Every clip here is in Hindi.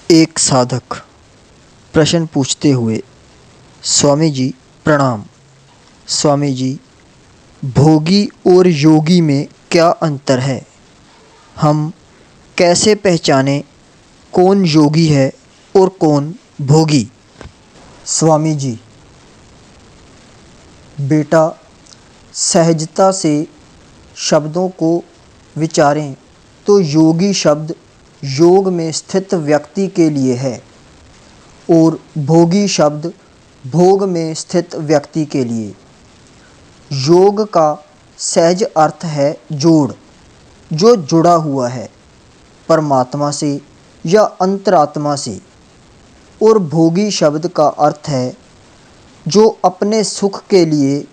एक साधक प्रश्न पूछते हुए। स्वामी जी प्रणाम। स्वामी जी, भोगी और योगी में क्या अंतर है? हम कैसे पहचानें कौन योगी है और कौन भोगी? स्वामी जी, बेटा, सहजता से शब्दों को विचारें तो योगी शब्द योग में स्थित व्यक्ति के लिए है और भोगी शब्द भोग में स्थित व्यक्ति के लिए। योग का सहज अर्थ है जोड़, जो जुड़ा हुआ है परमात्मा से या अंतरात्मा से, और भोगी शब्द का अर्थ है जो अपने सुख के लिए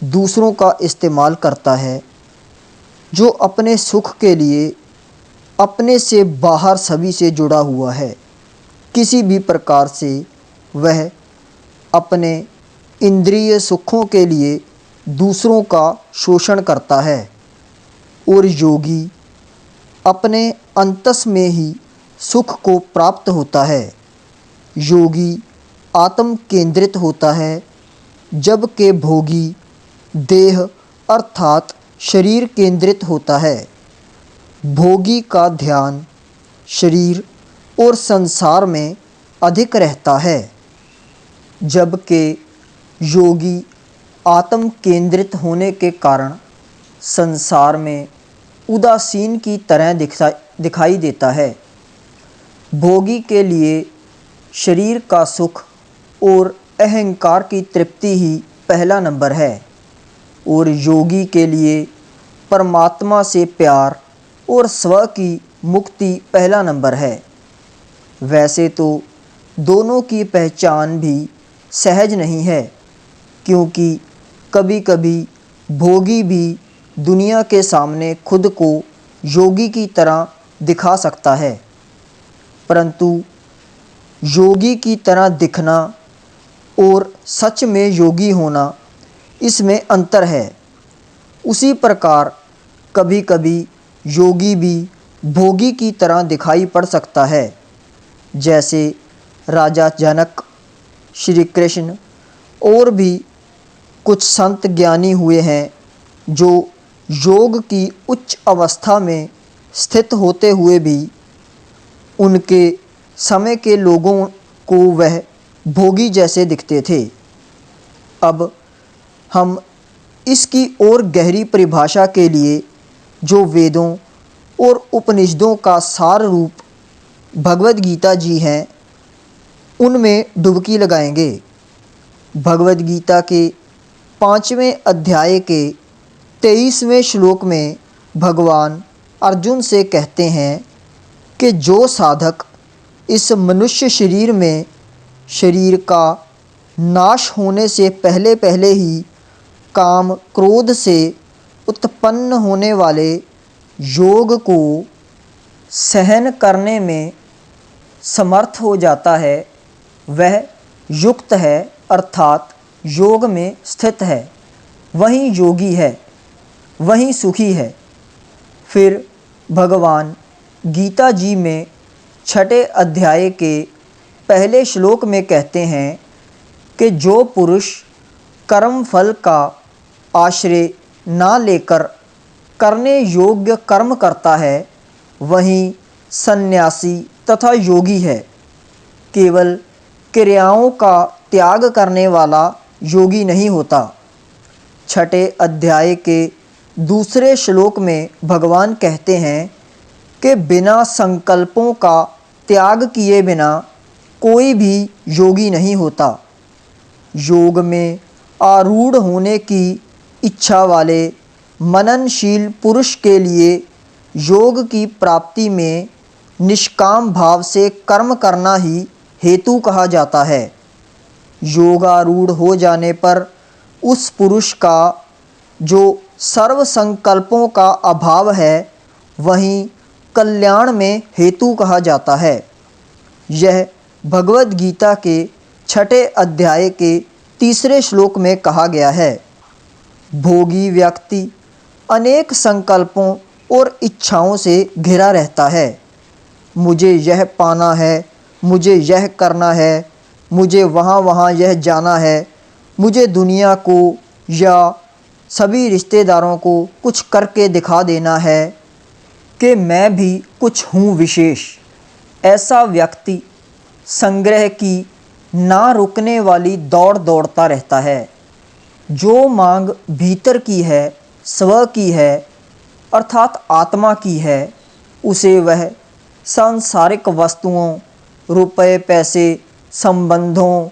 दूसरों का इस्तेमाल करता है, जो अपने सुख के लिए अपने से बाहर सभी से जुड़ा हुआ है। किसी भी प्रकार से वह अपने इंद्रिय सुखों के लिए दूसरों का शोषण करता है, और योगी अपने अंतस में ही सुख को प्राप्त होता है। योगी आत्म केंद्रित होता है, जबकि भोगी देह अर्थात शरीर केंद्रित होता है। भोगी का ध्यान शरीर और संसार में अधिक रहता है, जबकि योगी आत्म केंद्रित होने के कारण संसार में उदासीन की तरह दिखाई देता है। भोगी के लिए शरीर का सुख और अहंकार की तृप्ति ही पहला नंबर है, और योगी के लिए परमात्मा से प्यार और स्व की मुक्ति पहला नंबर है। वैसे तो दोनों की पहचान भी सहज नहीं है, क्योंकि कभी कभी भोगी भी दुनिया के सामने खुद को योगी की तरह दिखा सकता है, परंतु योगी की तरह दिखना और सच में योगी होना, इसमें अंतर है। उसी प्रकार कभी कभी योगी भी भोगी की तरह दिखाई पड़ सकता है, जैसे राजा जनक, श्री कृष्ण और भी कुछ संत ज्ञानी हुए हैं, जो योग की उच्च अवस्था में स्थित होते हुए भी उनके समय के लोगों को वह भोगी जैसे दिखते थे। अब हम इसकी और गहरी परिभाषा के लिए जो वेदों और उपनिषदों का सार रूप भगवद गीता जी हैं, उनमें डुबकी लगाएंगे। भगवद गीता के 5वें अध्याय के 23वें श्लोक में भगवान अर्जुन से कहते हैं कि जो साधक इस मनुष्य शरीर में शरीर का नाश होने से पहले पहले ही काम क्रोध से उत्पन्न होने वाले योग को सहन करने में समर्थ हो जाता है, वह युक्त है, अर्थात योग में स्थित है, वही योगी है, वही सुखी है। फिर भगवान गीता जी में 6ठे अध्याय के पहले श्लोक में कहते हैं कि जो पुरुष कर्म फल का आश्रय ना लेकर करने योग्य कर्म करता है, वही सन्यासी तथा योगी है। केवल क्रियाओं का त्याग करने वाला योगी नहीं होता। 6ठे अध्याय के दूसरे श्लोक में भगवान कहते हैं कि बिना संकल्पों का त्याग किए बिना कोई भी योगी नहीं होता। योग में आरूढ़ होने की इच्छा वाले मननशील पुरुष के लिए योग की प्राप्ति में निष्काम भाव से कर्म करना ही हेतु कहा जाता है। योगारूढ़ हो जाने पर उस पुरुष का जो सर्व संकल्पों का अभाव है, वहीं कल्याण में हेतु कहा जाता है। यह भगवद गीता के 6ठे अध्याय के 3 श्लोक में कहा गया है। भोगी व्यक्ति अनेक संकल्पों और इच्छाओं से घिरा रहता है। मुझे यह पाना है, मुझे यह करना है, मुझे वहाँ वहाँ यह जाना है, मुझे दुनिया को या सभी रिश्तेदारों को कुछ करके दिखा देना है कि मैं भी कुछ हूँ विशेष। ऐसा व्यक्ति संग्रह की ना रुकने वाली दौड़ दौड़ता रहता है। जो मांग भीतर की है, स्व की है, अर्थात आत्मा की है, उसे वह सांसारिक वस्तुओं, रुपए पैसे, संबंधों,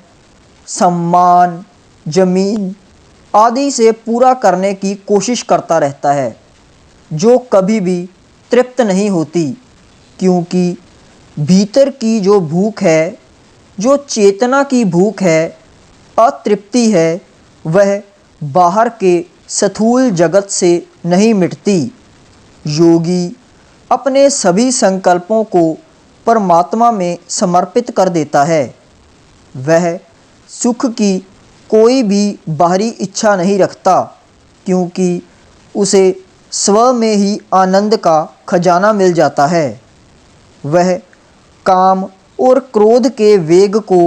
सम्मान, जमीन आदि से पूरा करने की कोशिश करता रहता है, जो कभी भी तृप्त नहीं होती, क्योंकि भीतर की जो भूख है, जो चेतना की भूख है, अतृप्ति है, वह बाहर के स्थूल जगत से नहीं मिटती। योगी अपने सभी संकल्पों को परमात्मा में समर्पित कर देता है। वह सुख की कोई भी बाहरी इच्छा नहीं रखता, क्योंकि उसे स्व में ही आनंद का खजाना मिल जाता है। वह काम और क्रोध के वेग को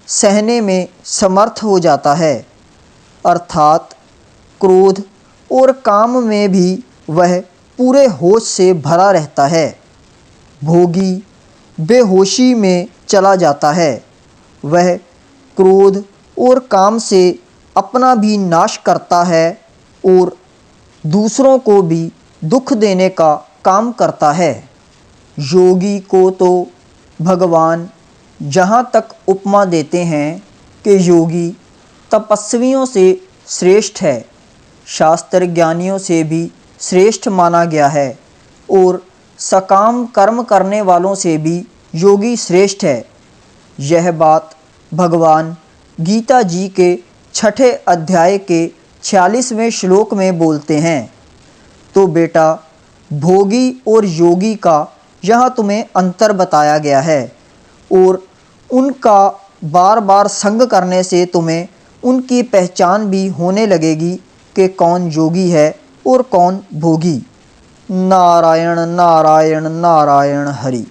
सहने में समर्थ हो जाता है, अर्थात क्रोध और काम में भी वह पूरे होश से भरा रहता है। भोगी बेहोशी में चला जाता है। वह क्रोध और काम से अपना भी नाश करता है और दूसरों को भी दुख देने का काम करता है। योगी को तो भगवान जहाँ तक उपमा देते हैं कि योगी तपस्वियों से श्रेष्ठ है, शास्त्र ज्ञानियों से भी श्रेष्ठ माना गया है और सकाम कर्म करने वालों से भी योगी श्रेष्ठ है। यह बात भगवान गीता जी के 6 अध्याय के 46वें श्लोक में बोलते हैं। तो बेटा, भोगी और योगी का यहाँ तुम्हें अंतर बताया गया है और उनका बार बार संग करने से तुम्हें उनकी पहचान भी होने लगेगी कि कौन योगी है और कौन भोगी। नारायण नारायण नारायण हरि।